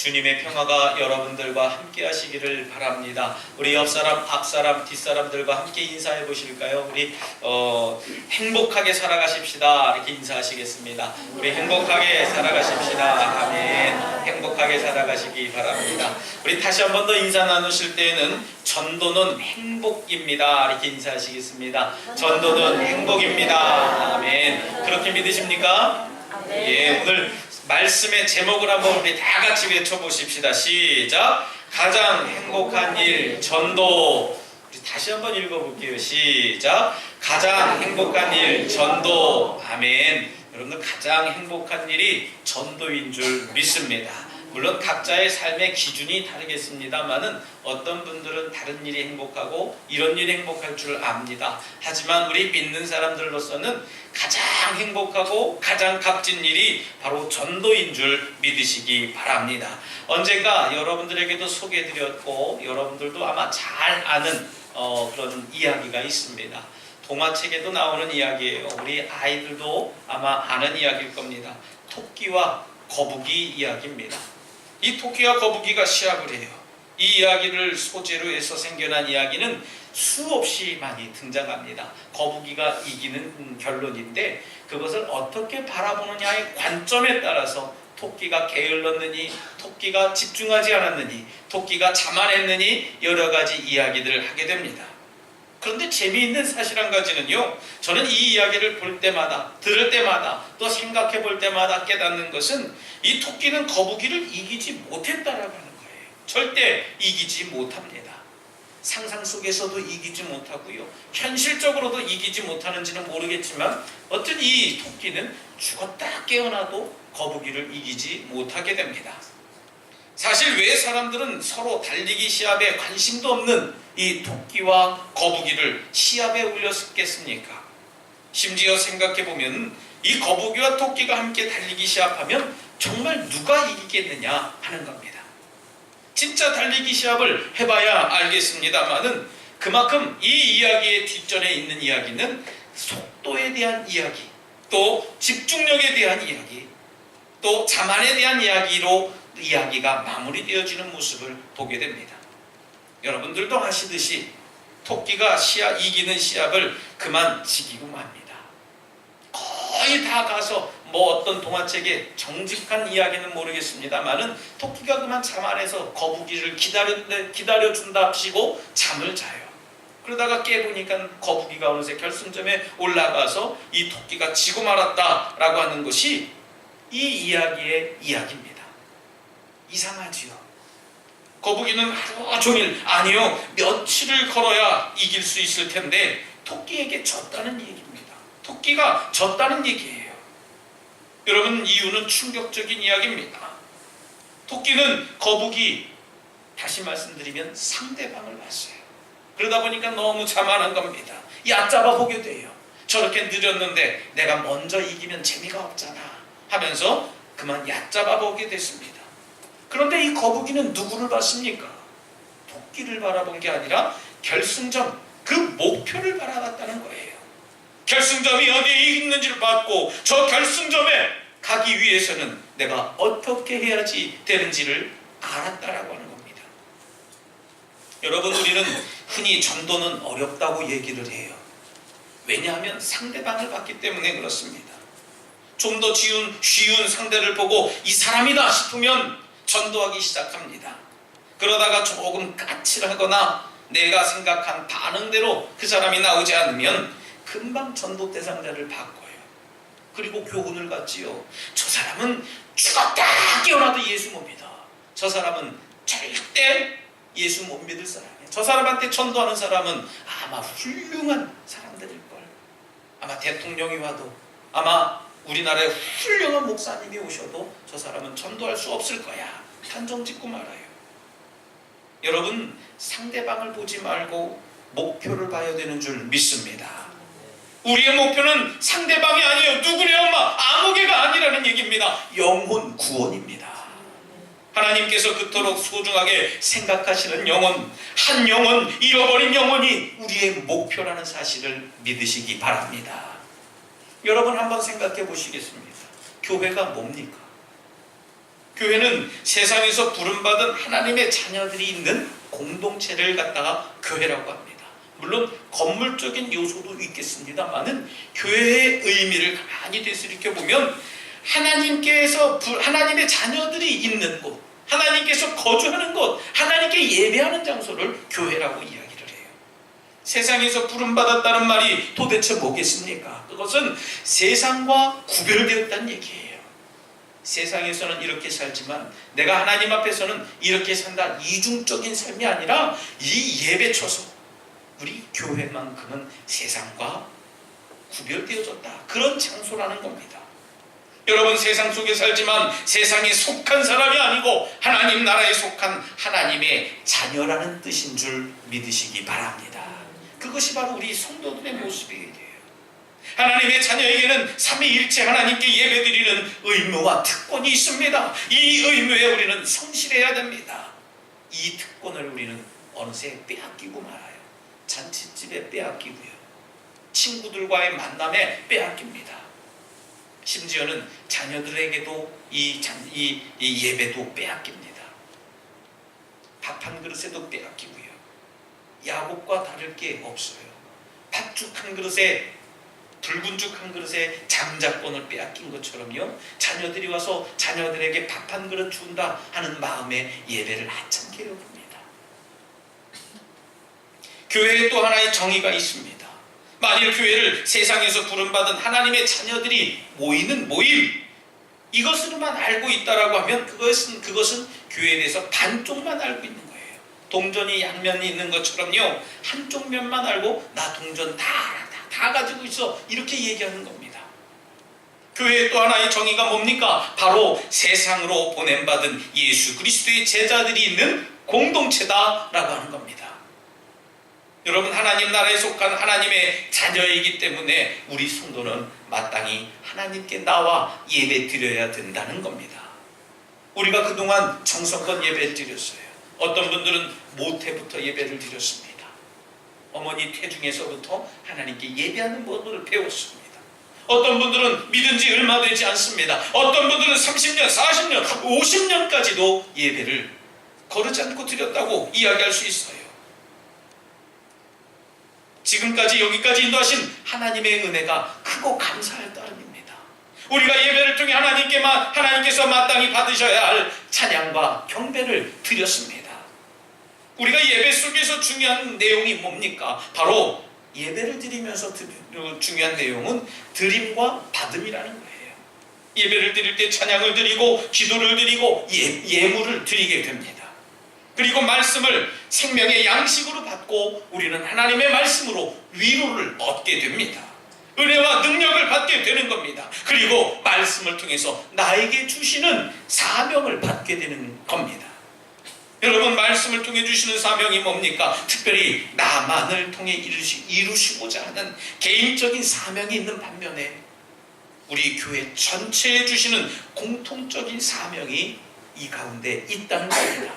주님의 평화가 여러분들과 함께 하시기를 바랍니다. 우리 옆사람, 앞사람, 뒷사람들과 함께 인사해 보실까요? 우리 행복하게 살아가십시다. 이렇게 인사하시겠습니다. 우리 행복하게 살아가십시다. 아멘. 행복하게 살아가시기 바랍니다. 우리 다시 한 번 더 인사 나누실 때에는 전도는 행복입니다. 이렇게 인사하시겠습니다. 전도는 행복입니다. 아멘. 그렇게 믿으십니까? 예, 오늘 말씀의 제목을 한번 우리 다 같이 외쳐보십시다. 시작. 가장 행복한 일 전도. 우리 다시 한번 읽어볼게요. 시작. 가장 행복한 일 전도. 아멘. 여러분들 가장 행복한 일이 전도인 줄 믿습니다. 물론 각자의 삶의 기준이 다르겠습니다만은 어떤 분들은 다른 일이 행복하고 이런 일이 행복할 줄 압니다. 하지만 우리 믿는 사람들로서는 가장 행복하고 가장 값진 일이 바로 전도인 줄 믿으시기 바랍니다. 언젠가 여러분들에게도 소개해드렸고 여러분들도 아마 잘 아는 그런 이야기가 있습니다. 동화책에도 나오는 이야기예요. 우리 아이들도 아마 아는 이야기일 겁니다. 토끼와 거북이 이야기입니다. 이 토끼와 거북이가 시합을 해요. 이 이야기를 소재로 해서 생겨난 이야기는 수없이 많이 등장합니다. 거북이가 이기는 결론인데 그것을 어떻게 바라보느냐의 관점에 따라서 토끼가 게을렀느니, 토끼가 집중하지 않았느니, 토끼가 자만했느니 여러 가지 이야기들을 하게 됩니다. 그런데 재미있는 사실 한 가지는요, 저는 이 이야기를 볼 때마다, 들을 때마다, 또 생각해 볼 때마다 깨닫는 것은 이 토끼는 거북이를 이기지 못했다라고 하는 거예요. 절대 이기지 못합니다. 상상 속에서도 이기지 못하고요, 현실적으로도 이기지 못하는지는 모르겠지만 어쨌든 이 토끼는 죽었다 깨어나도 거북이를 이기지 못하게 됩니다. 사실 왜 사람들은 서로 달리기 시합에 관심도 없는 이 토끼와 거북이를 시합에 올렸겠습니까? 심지어 생각해보면 이 거북이와 토끼가 함께 달리기 시합하면 정말 누가 이기겠느냐 하는 겁니다. 진짜 달리기 시합을 해봐야 알겠습니다만은 그만큼 이 이야기의 뒷전에 있는 이야기는 속도에 대한 이야기, 또 집중력에 대한 이야기, 또 자만에 대한 이야기로 이야기가 마무리되어지는 모습을 보게 됩니다. 여러분들도 아시듯이 토끼가 이기는 시합을 그만 지기고 맙니다. 거의 다 가서 어떤 동화책에 정직한 이야기는 모르겠습니다만은 토끼가 그만 자만해서 거북이를 기다려준답시고 잠을 자요. 그러다가 깨보니까 거북이가 어느새 결승점에 올라가서 이 토끼가 지고 말았다라고 하는 것이 이 이야기의 이야기입니다. 이상하지요? 거북이는 하루 종일, 아니요, 며칠을 걸어야 이길 수 있을 텐데 토끼에게 졌다는 얘기입니다. 토끼가 졌다는 얘기예요. 여러분, 이유는 충격적인 이야기입니다. 토끼는 거북이, 다시 말씀드리면 상대방을 봤어요. 그러다 보니까 너무 자만한 겁니다. 얕잡아 보게 돼요. 저렇게 느렸는데 내가 먼저 이기면 재미가 없잖아 하면서 그만 얕잡아 보게 됐습니다. 그런데 이 거북이는 누구를 봤습니까? 토끼를 바라본 게 아니라 결승점, 그 목표를 바라봤다는 거예요. 결승점이 어디에 있는지를 봤고 저 결승점에 가기 위해서는 내가 어떻게 해야지 되는지를 알았다라고 하는 겁니다. 여러분, 우리는 흔히 전도는 어렵다고 얘기를 해요. 왜냐하면 상대방을 봤기 때문에 그렇습니다. 좀 더 쉬운 상대를 보고 이 사람이다 싶으면 전도하기 시작합니다. 그러다가 조금 까칠하거나 내가 생각한 반응대로 그 사람이 나오지 않으면 금방 전도 대상자를 바꿔요. 그리고 교훈을 갖지요. 저 사람은 죽었다 깨어나도 예수 못 믿어. 저 사람은 절대 예수 못 믿을 사람이에요. 저 사람한테 전도하는 사람은 아마 훌륭한 사람들일걸. 아마 대통령이 와도, 아마 우리나라에 훌륭한 목사님이 오셔도 저 사람은 전도할 수 없을 거야. 단정 짓고 말아요. 여러분, 상대방을 보지 말고 목표를 봐야 되는 줄 믿습니다. 우리의 목표는 상대방이 아니에요. 누구네 엄마, 아무개가 아니라는 얘기입니다. 영혼 구원입니다. 하나님께서 그토록 소중하게 생각하시는 영혼, 한 영혼, 잃어버린 영혼이 우리의 목표라는 사실을 믿으시기 바랍니다. 여러분, 한번 생각해 보시겠습니다. 교회가 뭡니까? 교회는 세상에서 부름받은 하나님의 자녀들이 있는 공동체를 갖다가 교회라고 합니다. 물론 건물적인 요소도 있겠습니다만은 교회의 의미를 가만히 되새겨 보면 하나님의 자녀들이 있는 곳, 하나님께서 거주하는 곳, 하나님께 예배하는 장소를 교회라고 이야기를 해요. 세상에서 부름받았다는 말이 도대체 뭐겠습니까? 그것은 세상과 구별되었다는 얘기예요. 세상에서는 이렇게 살지만 내가 하나님 앞에서는 이렇게 산다. 이중적인 삶이 아니라 이 예배처소, 우리 교회만큼은 세상과 구별되어졌다. 그런 장소라는 겁니다. 여러분, 세상 속에 살지만 세상에 속한 사람이 아니고 하나님 나라에 속한 하나님의 자녀라는 뜻인 줄 믿으시기 바랍니다. 그것이 바로 우리 성도들의 모습이에요. 하나님의 자녀에게는 삼위일체 하나님께 예배드리는 의무와 특권이 있습니다. 이 의무에 우리는 성실해야 됩니다. 이 특권을 우리는 어느새 빼앗기고 말아요. 잔칫집에 빼앗기고요, 친구들과의 만남에 빼앗깁니다. 심지어는 자녀들에게도 이 예배도 빼앗깁니다. 밥 한 그릇에도 빼앗기고요. 야곱과 다를 게 없어요. 밥죽 한 그릇에, 붉은 죽 한 그릇에 장자권을 빼앗긴 것처럼요, 자녀들이 와서 자녀들에게 밥 한 그릇 준다 하는 마음에 예배를 하찮게 여깁니다. 교회에 또 하나의 정의가 있습니다. 만일 교회를 세상에서 부름받은 하나님의 자녀들이 모이는 모임, 이것으로만 알고 있다라고 하면 그것은 교회에 대해서 반쪽만 알고 있는 거예요. 동전이 양면이 있는 것처럼요, 한쪽 면만 알고 나 동전 다 가지고 있어, 이렇게 얘기하는 겁니다. 교회의 또 하나의 정의가 뭡니까? 바로 세상으로 보냄받은 예수 그리스도의 제자들이 있는 공동체다라고 하는 겁니다. 여러분, 하나님 나라에 속한 하나님의 자녀이기 때문에 우리 성도는 마땅히 하나님께 나와 예배 드려야 된다는 겁니다. 우리가 그동안 정성껏 예배를 드렸어요. 어떤 분들은 모태부터 예배를 드렸습니다. 어머니 태중에서부터 하나님께 예배하는 법을 배웠습니다. 어떤 분들은 믿은 지 얼마 되지 않습니다. 어떤 분들은 30년, 40년, 50년까지도 예배를 거르지 않고 드렸다고 이야기할 수 있어요. 지금까지 여기까지 인도하신 하나님의 은혜가 크고 감사할 따름입니다. 우리가 예배를 통해 하나님께서 마땅히 받으셔야 할 찬양과 경배를 드렸습니다. 우리가 예배 속에서 중요한 내용이 뭡니까? 바로 예배를 드리면서 중요한 내용은 드림과 받음이라는 거예요. 예배를 드릴 때 찬양을 드리고 기도를 드리고 예물을 드리게 됩니다. 그리고 말씀을 생명의 양식으로 받고 우리는 하나님의 말씀으로 위로를 얻게 됩니다. 은혜와 능력을 받게 되는 겁니다. 그리고 말씀을 통해서 나에게 주시는 사명을 받게 되는 겁니다. 여러분, 말씀을 통해 주시는 사명이 뭡니까? 특별히 나만을 통해 이루시고자 하는 개인적인 사명이 있는 반면에 우리 교회 전체에 주시는 공통적인 사명이 이 가운데 있다는 겁니다.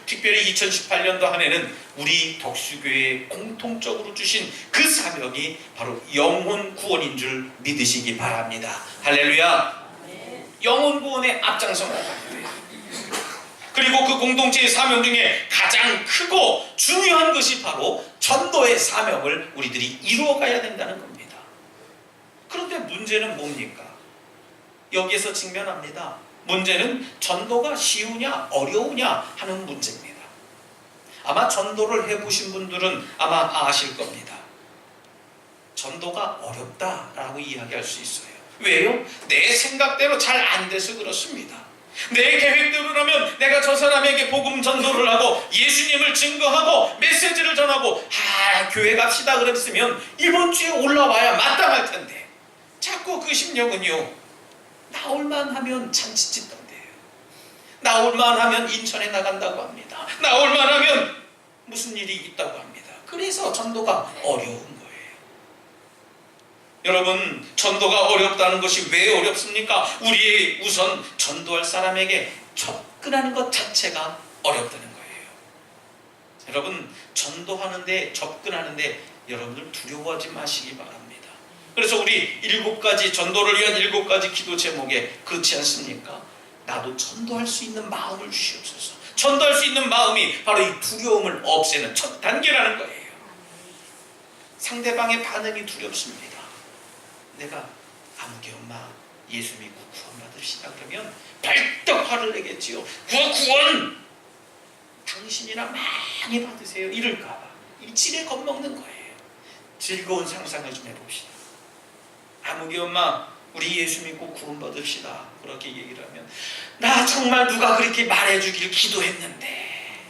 특별히 2018년도 한 해는 우리 덕수교회에 공통적으로 주신 그 사명이 바로 영혼 구원인 줄 믿으시기 바랍니다. 할렐루야. 영혼 구원에 앞장서 나가야 돼요. 그리고 그 공동체의 사명 중에 가장 크고 중요한 것이 바로 전도의 사명을 우리들이 이루어가야 된다는 겁니다. 그런데 문제는 뭡니까? 여기에서 직면합니다. 문제는 전도가 쉬우냐 어려우냐 하는 문제입니다. 아마 전도를 해보신 분들은 아마 아실 겁니다. 전도가 어렵다라고 이야기할 수 있어요. 왜요? 내 생각대로 잘 안 돼서 그렇습니다. 내 계획대로라면 내가 저 사람에게 복음 전도를 하고 예수님을 증거하고 메시지를 전하고 교회 갑시다 그랬으면 이번 주에 올라와야 마땅할 텐데 자꾸 그 심령은요, 나올만 하면 잔치집 던데요. 나올만 하면 인천에 나간다고 합니다. 나올만 하면 무슨 일이 있다고 합니다. 그래서 전도가 어려운 거예요. 여러분, 전도가 어렵다는 것이 왜 어렵습니까? 우리 우선 전도할 사람에게 접근하는 것 자체가 어렵다는 거예요. 여러분, 전도하는데 접근하는데 여러분들 두려워하지 마시기 바랍니다. 그래서 우리 전도를 위한 7가지 기도 제목에 그렇지 않습니까? 나도 전도할 수 있는 마음을 주시옵소서. 전도할 수 있는 마음이 바로 이 두려움을 없애는 첫 단계라는 거예요. 상대방의 반응이 두렵습니다. 내가 아무개 엄마 예수 믿고 구원받읍시다 그러면 발떡 화를 내겠지요. 구원! 당신이나 많이 받으세요. 이럴까봐 일진에 겁먹는 거예요. 즐거운 상상을 좀 해봅시다. 아무개 엄마 우리 예수 믿고 구원받읍시다 그렇게 얘기를 하면, 나 정말 누가 그렇게 말해주길 기도했는데,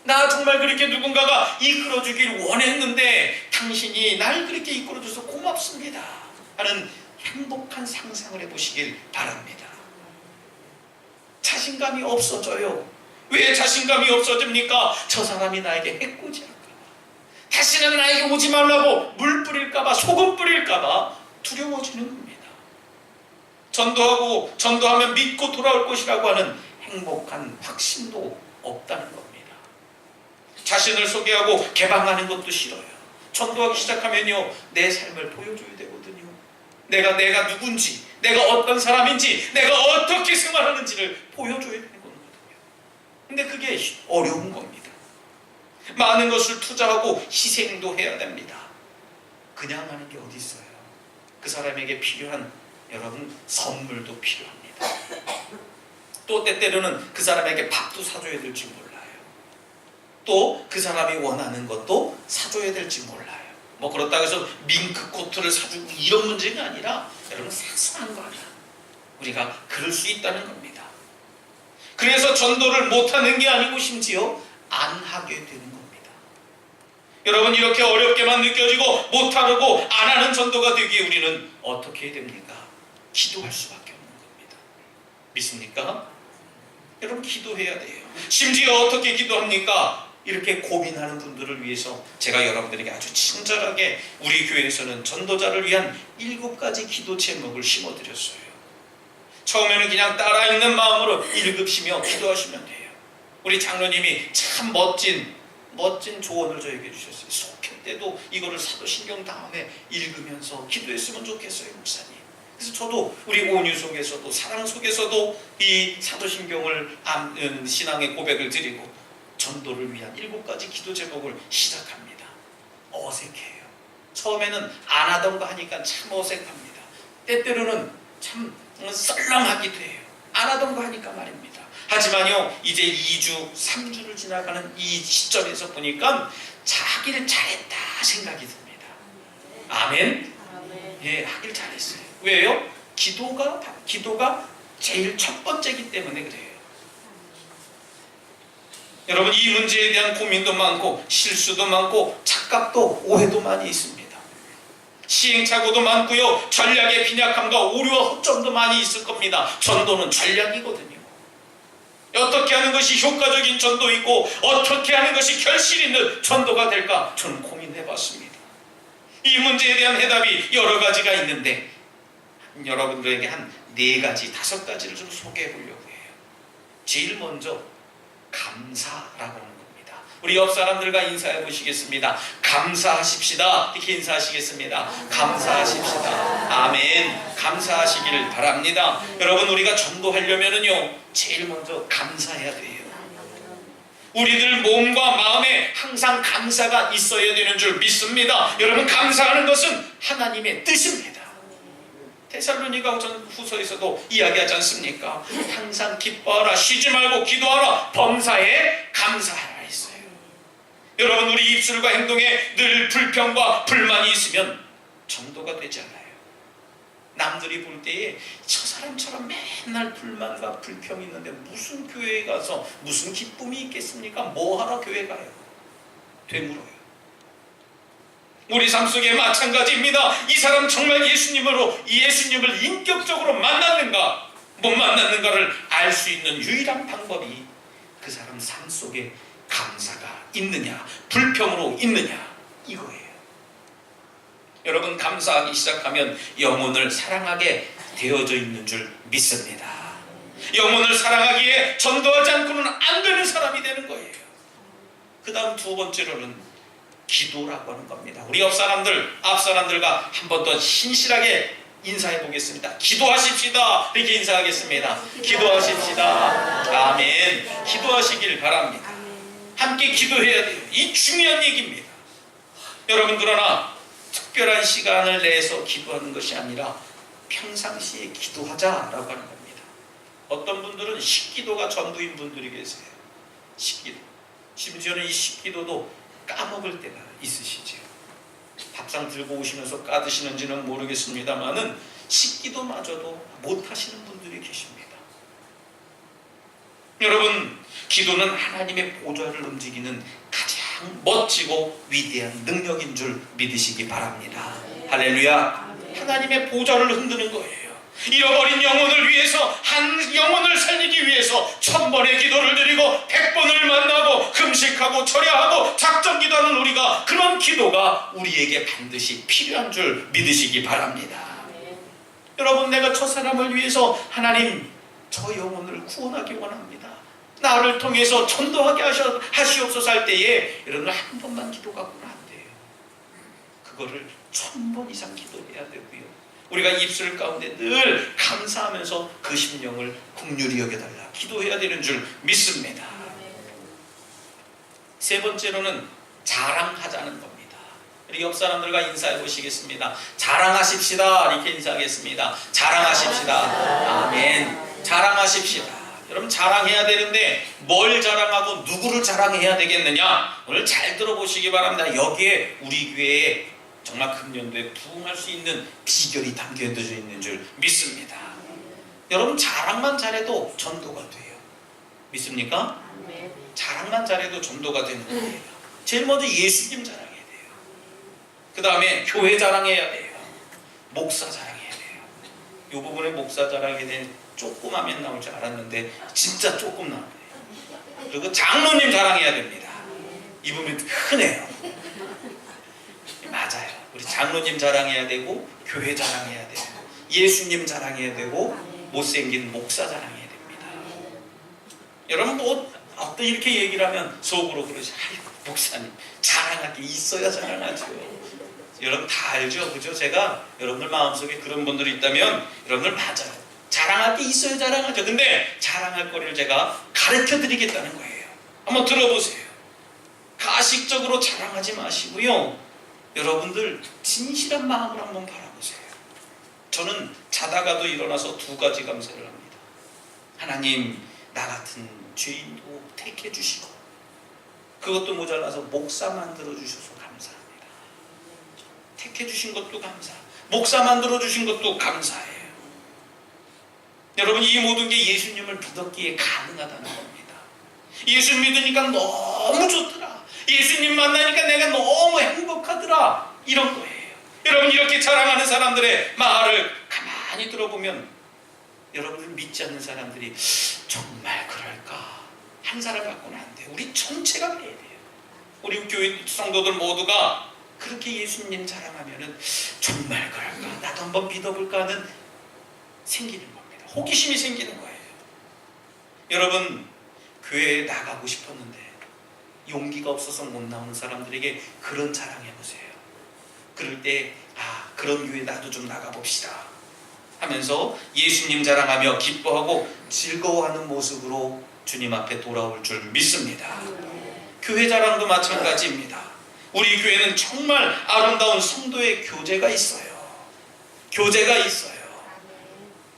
나 정말 그렇게 누군가가 이끌어주길 원했는데 당신이 날 그렇게 이끌어줘서 고맙습니다 하는 행복한 상상을 해보시길 바랍니다. 자신감이 없어져요. 왜 자신감이 없어집니까? 저 사람이 나에게 해코지할까봐, 다시는 나에게 오지 말라고 물 뿌릴까봐, 소금 뿌릴까봐 두려워지는 겁니다. 전도하면 믿고 돌아올 것이라고 하는 행복한 확신도 없다는 겁니다. 자신을 소개하고 개방하는 것도 싫어요. 전도하기 시작하면요, 내 삶을 보여줘야 되거든요. 내가 누군지, 내가 어떤 사람인지, 내가 어떻게 생활하는지를 보여줘야 되는 거거든요. 근데 그게 어려운 겁니다. 많은 것을 투자하고 희생도 해야 됩니다. 그냥 하는 게 어디 있어요? 그 사람에게 필요한 여러분 선물도 필요합니다. 또 때때로는 그 사람에게 밥도 사줘야 될지 몰라요. 또 그 사람이 원하는 것도 사줘야 될지 몰라요. 뭐 그렇다고 해서 밍크 코트를 사주고 이런 문제가 아니라 여러분 사소한 거 하나 우리가 그럴 수 있다는 겁니다. 그래서 전도를 못하는 게 아니고 심지어 안 하게 되는 겁니다. 여러분 이렇게 어렵게만 느껴지고 못하고 안 하는 전도가 되기에 우리는 어떻게 해야 됩니까? 기도할 수밖에 없는 겁니다. 믿습니까? 여러분 기도해야 돼요. 심지어 어떻게 기도합니까? 이렇게 고민하는 분들을 위해서 제가 여러분들에게 아주 친절하게 우리 교회에서는 전도자를 위한 7가지 기도 제목을 심어드렸어요. 처음에는 그냥 따라 읽는 마음으로 읽으시며 기도하시면 돼요. 우리 장로님이 참 멋진 조언을 저에게 주셨어요. 속회 때도 이거를 사도신경 다음에 읽으면서 기도했으면 좋겠어요, 목사님. 그래서 저도 우리 온유 속에서도 사랑 속에서도 이 사도신경을 신앙의 고백을 드리고 전도를 위한 7가지 기도 제목을 시작합니다. 어색해요. 처음에는 안 하던 거 하니까 참 어색합니다. 때때로는 참 썰렁하기도 해요. 안 하던 거 하니까 말입니다. 하지만요, 이제 2주, 3주를 지나가는 이 시점에서 보니까 하기를 잘했다 생각이 듭니다. 아멘? 예, 하길 잘했어요. 왜요? 기도가 제일 첫 번째이기 때문에 그래요. 여러분 이 문제에 대한 고민도 많고 실수도 많고 착각도 오해도 많이 있습니다. 시행착오도 많고요, 전략의 빈약함과 오류와 허점도 많이 있을 겁니다. 전도는 전략이거든요. 어떻게 하는 것이 효과적인 전도이고 어떻게 하는 것이 결실 있는 전도가 될까 저는 고민해봤습니다. 이 문제에 대한 해답이 여러 가지가 있는데 여러분들에게 한 4가지, 5가지를 좀 소개해 보려고 해요. 제일 먼저 감사라고 하는 겁니다. 우리 옆 사람들과 인사해 보시겠습니다. 감사하십시다. 이렇게 인사하시겠습니다. 감사하십시다. 아멘. 감사하시기를 바랍니다. 여러분 우리가 전도하려면은요, 제일 먼저 감사해야 돼요. 우리들 몸과 마음에 항상 감사가 있어야 되는 줄 믿습니다. 여러분 감사하는 것은 하나님의 뜻입니다. 데살로니가 후서에서도 이야기하지 않습니까? 항상 기뻐하라, 쉬지 말고 기도하라, 범사에 감사하라 했어요. 여러분 우리 입술과 행동에 늘 불평과 불만이 있으면 전도가 되지 않아요. 남들이 볼 때에 저 사람처럼 맨날 불만과 불평이 있는데 무슨 교회에 가서 무슨 기쁨이 있겠습니까? 뭐하러 교회 가요? 되물어요. 우리 삶 속에 마찬가지입니다. 이 사람 정말 예수님을 인격적으로 만났는가 못 만났는가를 알 수 있는 유일한 방법이 그 사람 삶 속에 감사가 있느냐 불평으로 있느냐 이거예요. 여러분 감사하기 시작하면 영혼을 사랑하게 되어져 있는 줄 믿습니다. 영혼을 사랑하기에 전도하지 않고는 안 되는 사람이 되는 거예요. 그 다음 2번째로는 기도라고 하는 겁니다. 우리 앞 사람들과 한 번 더 신실하게 인사해 보겠습니다. 기도하십시다. 이렇게 인사하겠습니다. 기도하십시다. 아멘. 기도하시길 바랍니다. 함께 기도해야 돼요. 이 중요한 얘기입니다. 여러분, 그러나 특별한 시간을 내서 기도하는 것이 아니라 평상시에 기도하자라고 하는 겁니다. 어떤 분들은 식기도가 전부인 분들이 계세요. 식기도. 심지어는 이 식기도도 까먹을 때가 있으시죠. 밥상 들고 오시면서 까드시는지는 모르겠습니다만은 식기도마저도 못하시는 분들이 계십니다. 여러분, 기도는 하나님의 보좌를 움직이는 가장 멋지고 위대한 능력인 줄 믿으시기 바랍니다. 할렐루야. 하나님의 보좌를 흔드는 거예요. 잃어버린 영혼을 위해서, 한 영혼을 살리기 위해서 1000번의 기도를 드리고 100번을 만나고 금식하고 철야하고 작전 기도하는 우리가, 그런 기도가 우리에게 반드시 필요한 줄 믿으시기 바랍니다. 여러분, 내가 저 사람을 위해서 하나님 저 영혼을 구원하기 원합니다. 나를 통해서 전도하게 하시옵소서 할 때에 여러분 한 번만 기도 갖고는 안 돼요. 그거를 1000번 이상 기도해야 되고요. 우리가 입술 가운데 늘 감사하면서 그 심령을 긍휼히 여겨달라 기도해야 되는 줄 믿습니다. 세 번째로는 자랑하자는 겁니다. 우리 옆 사람들과 인사해 보시겠습니다. 자랑하십시다. 이렇게 인사하겠습니다. 자랑하십시다. 아멘. 자랑하십시다. 여러분, 자랑해야 되는데 뭘 자랑하고 누구를 자랑해야 되겠느냐? 오늘 잘 들어보시기 바랍니다. 여기에 우리 교회에 정말 금년도에 부흥할 수 있는 비결이 담겨져 있는 줄 믿습니다. 여러분, 자랑만 잘해도 전도가 돼요. 믿습니까? 자랑만 잘해도 전도가 되는 거예요. 제일 먼저 예수님 자랑해야 돼요. 그 다음에 교회 자랑해야 돼요. 목사 자랑해야 돼요. 이 부분에 목사 자랑에 대한 조그마면 나올 줄 알았는데 진짜 조금 나와요. 그리고 장로님 자랑해야 됩니다. 이 부분이 크네요. 맞아요. 우리 장로님 자랑해야 되고, 교회 자랑해야 되고, 예수님 자랑해야 되고, 못생긴 목사 자랑해야 됩니다. 여러분, 뭐 어떤 이렇게 얘기를 하면 속으로 그러지. 아이고, 목사님 자랑할 게 있어야 자랑하죠. 여러분 다 알죠, 그죠? 제가 여러분들 마음속에 그런 분들이 있다면 여러분들 맞아요. 자랑할 게 있어야 자랑하죠. 근데 자랑할 거리를 제가 가르쳐 드리겠다는 거예요. 한번 들어보세요. 가식적으로 자랑하지 마시고요. 여러분들 진실한 마음으로 한번 바라보세요. 저는 자다가도 일어나서 2가지 감사를 합니다. 하나님, 나 같은 죄인도 택해 주시고, 그것도 모자라서 목사 만들어 주셔서 감사합니다. 택해 주신 것도 감사, 목사 만들어 주신 것도 감사해요. 여러분, 이 모든 게 예수님을 믿었기에 가능하다는 겁니다. 예수 믿으니까 너무 좋더라. 예수님 만나니까 내가 너무 행복하더라. 이런 거예요. 여러분, 이렇게 자랑하는 사람들의 말을 가만히 들어보면 여러분을 믿지 않는 사람들이 정말 그럴까? 한 사람 갖고는 안 돼요. 우리 전체가 그래야 돼요. 우리 교회 성도들 모두가 그렇게 예수님 자랑하면은 정말 그럴까? 나도 한번 믿어볼까 하는 생기는 겁니다. 호기심이 생기는 거예요. 여러분, 교회에 나가고 싶었는데 용기가 없어서 못 나오는 사람들에게 그런 자랑해보세요. 그럴 때 그런 교회 나도 좀 나가봅시다 하면서 예수님 자랑하며 기뻐하고 즐거워하는 모습으로 주님 앞에 돌아올 줄 믿습니다. 교회 자랑도 마찬가지입니다. 우리 교회는 정말 아름다운 성도의 교제가 있어요. 교제가 있어요.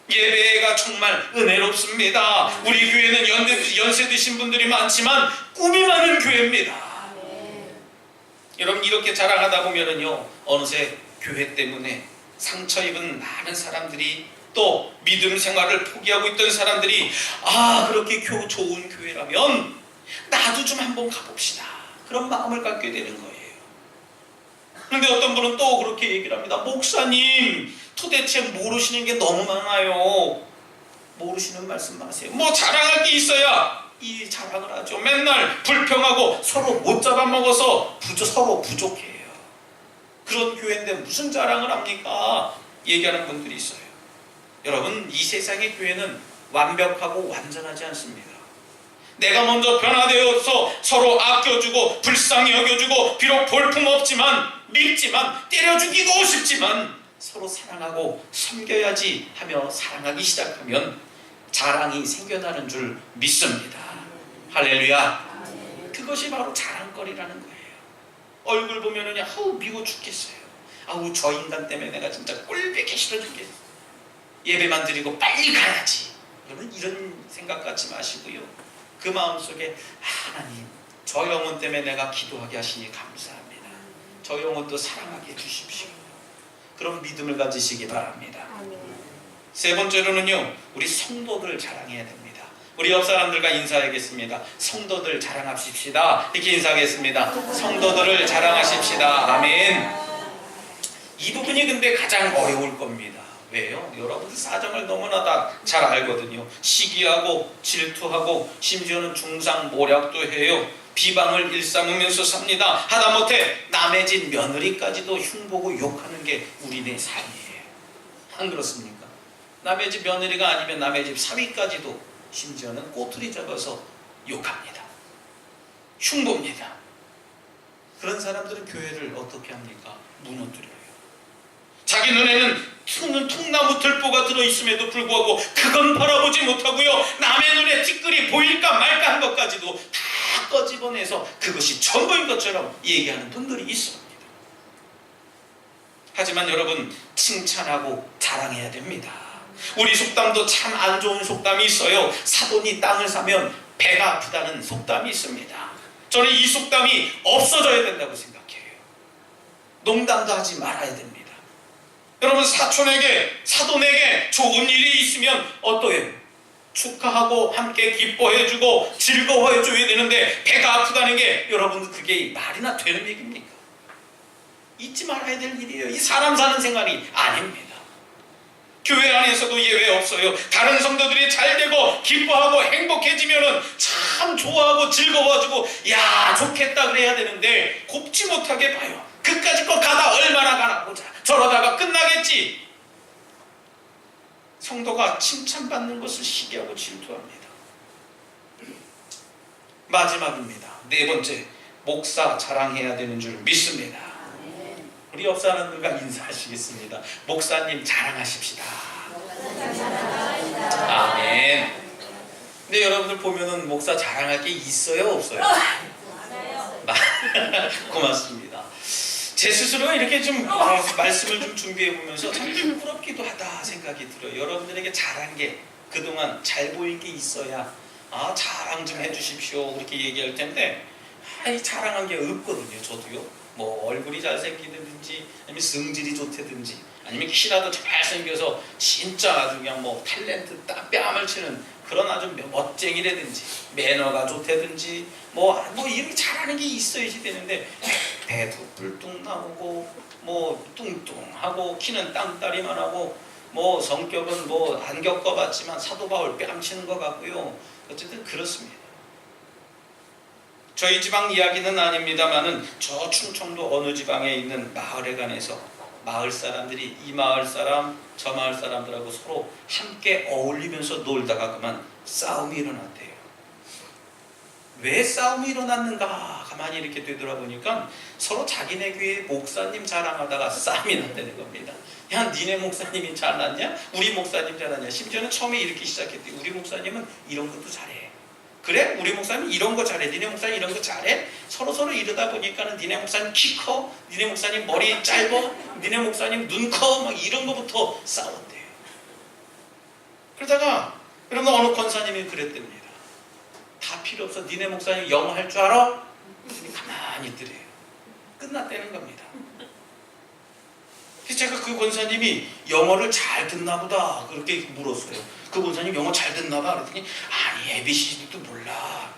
예배가 정말 은혜롭습니다. 우리 교회는 연세 드신 분들이 많지만 꿈이 많은 교회입니다. 여러분, 이렇게 자랑하다 보면은요, 어느새 교회 때문에 상처 입은 많은 사람들이, 또 믿음 생활을 포기하고 있던 사람들이 그렇게 좋은 교회라면 나도 좀 한번 가봅시다, 그런 마음을 갖게 되는 거예요. 그런데 어떤 분은 또 그렇게 얘기를 합니다. 목사님, 도대체 모르시는 게 너무 많아요. 모르시는 말씀 마세요. 뭐 자랑할 게 있어야 이 자랑을 하죠. 맨날 불평하고 서로 못 잡아먹어서 서로 부족해요. 그런 교회인데 무슨 자랑을 합니까? 얘기하는 분들이 있어요. 여러분, 이 세상의 교회는 완벽하고 완전하지 않습니다. 내가 먼저 변화되어서 서로 아껴주고 불쌍히 여겨주고, 비록 볼품없지만 밉지만 때려 죽이고 싶지만 서로 사랑하고 섬겨야지 하며 사랑하기 시작하면 자랑이 생겨나는 줄 믿습니다. 할렐루야. 그것이 바로 자랑거리라는 거예요. 얼굴 보면은 아우 미워 죽겠어요. 아우 저 인간 때문에 내가 진짜 꼴보기 싫어 죽겠어. 예배만 드리고 빨리 가야지. 여러분 이런 생각 갖지 마시고요. 그 마음속에 하나님 저 영혼 때문에 내가 기도하게 하시니 감사합니다. 저 영혼도 사랑하게 해주십시오. 그런 믿음을 가지시기 바랍니다. 세 번째로는요, 우리 성도들 자랑해야 됩니다. 우리 옆 사람들과 인사하겠습니다. 성도들 자랑합시다. 이렇게 인사하겠습니다. 성도들을 자랑하십시다. 아멘. 이 부분이 근데 가장 어려울 겁니다. 왜요? 여러분들 사정을 너무나 다 잘 알거든요. 시기하고 질투하고 심지어는 중상모략도 해요. 비방을 일삼으면서 삽니다. 하다못해 남의 집 며느리까지도 흉보고 욕하는 게 우리네 삶이에요. 안 그렇습니까? 남의 집 며느리가 아니면 남의 집 사위까지도 심지어는 꼬투리 잡아서 욕합니다. 흉봅니다. 그런 사람들은 교회를 어떻게 합니까? 무너뜨려요. 자기 눈에는 통나무 들보가 들어있음에도 불구하고 그건 바라보지 못하고요, 남의 눈에 티끌이 보일까 말까 한 것까지도 다 꺼집어내서 그것이 전부인 것처럼 얘기하는 분들이 있습니다. 하지만 여러분, 칭찬하고 자랑해야 됩니다. 우리 속담도 참 안 좋은 속담이 있어요. 사돈이 땅을 사면 배가 아프다는 속담이 있습니다. 저는 이 속담이 없어져야 된다고 생각해요. 농담도 하지 말아야 됩니다. 여러분, 사촌에게, 사돈에게 좋은 일이 있으면 어떠해요? 축하하고 함께 기뻐해주고 즐거워해줘야 되는데 배가 아프다는 게 여러분 그게 말이나 되는 얘기입니까? 잊지 말아야 될 일이에요. 이 사람 사는 생활이 아닙니다. 교회 안에서도 예외 없어요. 다른 성도들이 잘 되고 기뻐하고 행복해지면은 참 좋아하고 즐거워지고 야 좋겠다 그래야 되는데 곱지 못하게 봐요. 그까짓 거 가다 얼마나 가나 보자. 저러다가 끝나겠지. 성도가 칭찬받는 것을 시기하고 질투합니다. 마지막입니다. 네 번째, 목사 자랑해야 되는 줄 믿습니다. 우리 옆 사람들과 인사하시겠습니다. 목사님 자랑하십시다. 아멘. 근데 여러분들 보면은 목사 자랑할 게 있어요, 없어요? 고맙습니다. 제 스스로 이렇게 좀 말씀을 좀 준비해 보면서 참 부끄럽기도 하다 생각이 들어요. 여러분들에게 잘한 게 그동안 잘 보일 게 있어야 자랑 좀 해주십시오 그렇게 얘기할 텐데 자랑한 게 없거든요. 저도요. 뭐 얼굴이 잘생기든지 아니면 성질이 좋다든지 아니면 키라도 잘생겨서 진짜 아주 그냥 뭐 탤런트 뺨을 치는 그런 아주 멋쟁이라든지 매너가 좋다든지 뭐 이렇게 잘하는 게 있어야지 되는데 배도 뿔뚝 나오고 뭐 뚱뚱하고 키는 땅따리만 하고 뭐 성격은 뭐 안 겪어봤지만 사도 바울 뺨치는 것 같고요. 어쨌든 그렇습니다. 저희 지방 이야기는 아닙니다만은 저 충청도 어느 지방에 있는 마을에 관해서 마을 사람들이 이 마을 사람 저 마을 사람들하고 서로 함께 어울리면서 놀다가 그만 싸움이 일어났대요. 왜 싸움이 일어났는가 가만히 이렇게 되돌아보니까 서로 자기네 교회 목사님 자랑하다가 싸움이 났다는 겁니다. 야 니네 목사님이 잘났냐? 우리 목사님 잘났냐? 심지어는 처음에 이렇게 시작했대. 우리 목사님은 이런 것도 잘해. 그래? 우리 목사님 이런 거 잘해. 니네 목사님 이런 거 잘해? 서로 이러다 보니까는 니네 목사님 키 커? 니네 목사님 머리 짧아? 니네 목사님 눈 커? 막 이런 거부터 싸웠대요. 그러다가 여러분 어느 권사님이 그랬답니다. 다 필요 없어. 니네 목사님 영어 할 줄 알아? 가만히 있더래요. 끝났다는 겁니다. 그래서 제가 그 권사님이 영어를 잘 듣나 보다 그렇게 물었어요. 그 권사님 영어 잘 듣나 봐 그랬더니 아니 ABC도 몰라.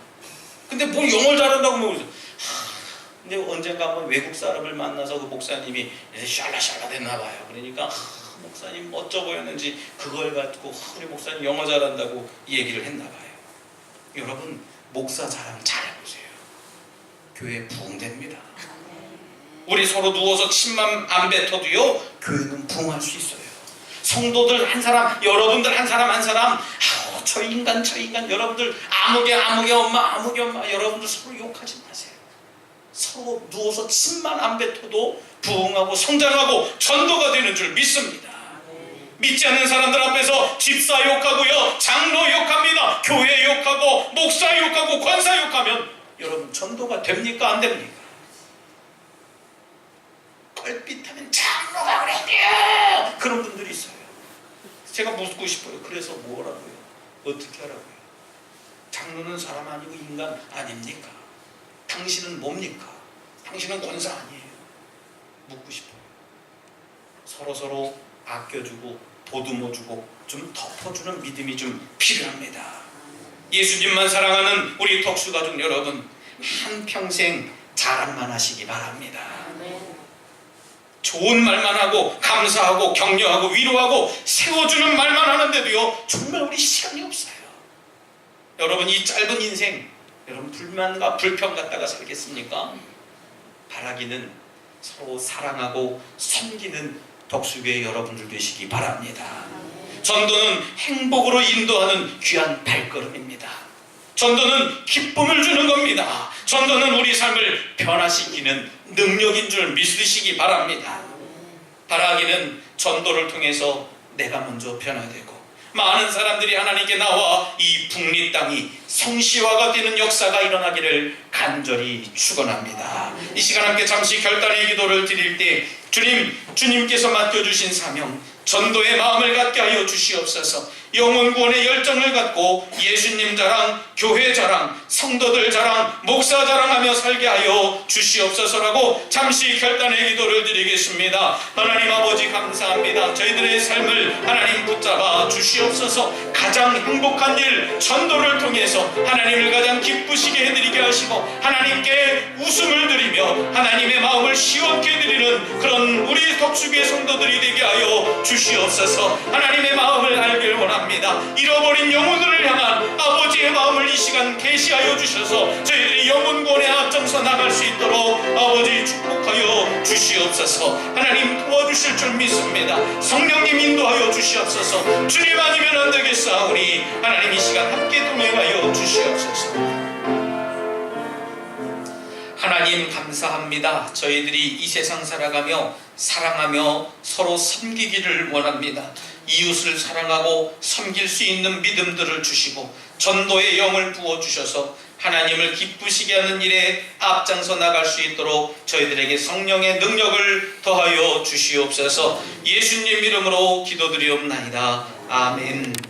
근데 뭘 영어를 잘한다고 그러죠. 근데 언젠가 한번 외국 사람을 만나서 그 목사님이 샬라샬라 됐나 봐요. 그러니까 목사님 어쩌 보였는지 그걸 갖고 우리 목사님 영어 잘한다고 얘기를 했나 봐요. 여러분 목사 자랑 잘해보세요. 교회 부흥됩니다. 우리 서로 누워서 침만 안 뱉어도요 교회는 부흥할 수 있어요. 성도들 한 사람, 여러분들 한 사람 저 인간 여러분들 아무개 엄마 여러분들 서로 욕하지 마세요. 서로 누워서 침만 안 뱉어도 부흥하고 성장하고 전도가 되는 줄 믿습니다. 믿지 않는 사람들 앞에서 집사 욕하고요, 장로 욕합니다. 교회 욕하고 목사 욕하고 권사 욕하면 여러분 전도가 됩니까? 안 됩니까? 껄핏하면 장로가 그랬대요, 그런 분들이 있어요. 제가 묻고 싶어요. 그래서 뭐라고요? 어떻게 하라고요? 장로는 사람 아니고 인간 아닙니까? 당신은 뭡니까? 당신은 권사 아니에요. 묻고 싶어요. 서로서로 아껴주고 보듬어주고 좀 덮어주는 믿음이 좀 필요합니다. 예수님만 사랑하는 우리 덕수가족 여러분, 한평생 자랑만 하시기 바랍니다. 좋은 말만 하고 감사하고 격려하고 위로하고 세워주는 말만 하는데도요, 정말 우리 시간이 없어요. 여러분, 이 짧은 인생 여러분 불만과 불평 갖다가 살겠습니까? 바라기는 서로 사랑하고 섬기는 덕수교회 여러분들 되시기 바랍니다. 전도는 행복으로 인도하는 귀한 발걸음입니다. 전도는 기쁨을 주는 겁니다. 전도는 우리 삶을 변화시키는 능력인 줄 믿으시기 바랍니다. 바라기는 전도를 통해서 내가 먼저 변화되고 많은 사람들이 하나님께 나와 이 북리 땅이 성시화가 되는 역사가 일어나기를 간절히 축원합니다. 이 시간 함께 잠시 결단의 기도를 드릴 때 주님께서 맡겨주신 사명, 전도의 마음을 갖게 하여 주시옵소서. 영혼 구원의 열정을 갖고 예수님 자랑, 교회 자랑, 성도들 자랑, 목사 자랑하며 살게 하여 주시옵소서라고 잠시 결단의 기도를 드리겠습니다. 하나님 아버지 감사합니다. 저희들의 삶을 하나님 붙잡아 주시옵소서. 가장 행복한 일, 전도를 통해서 하나님을 가장 기쁘시게 해드리게 하시고 하나님께 웃음을 드리며 하나님의 마음을 시원케 해드리는 그런 우리 덕수교회 성도들이 되게 하여 주시옵소서. 하나님의 마음을 알길 원합니다. 잃어버린 영혼들을 향한 아버지의 마음을 이 시간 계시하여 주셔서 저희들이 영혼 구원에 앞장서 나갈 수 있도록 아버지 축복하여 주시옵소서. 하나님 도와주실 줄 믿습니다. 성령님 인도하여 주시옵소서. 주님 아니면 안 되겠사오니 하나님 이 시간 함께 동행하여 주시옵소서. 하나님 감사합니다. 저희들이 이 세상 살아가며 사랑하며 서로 섬기기를 원합니다. 이웃을 사랑하고 섬길 수 있는 믿음들을 주시고 전도의 영을 부어주셔서 하나님을 기쁘시게 하는 일에 앞장서 나갈 수 있도록 저희들에게 성령의 능력을 더하여 주시옵소서. 예수님 이름으로 기도드리옵나이다. 아멘.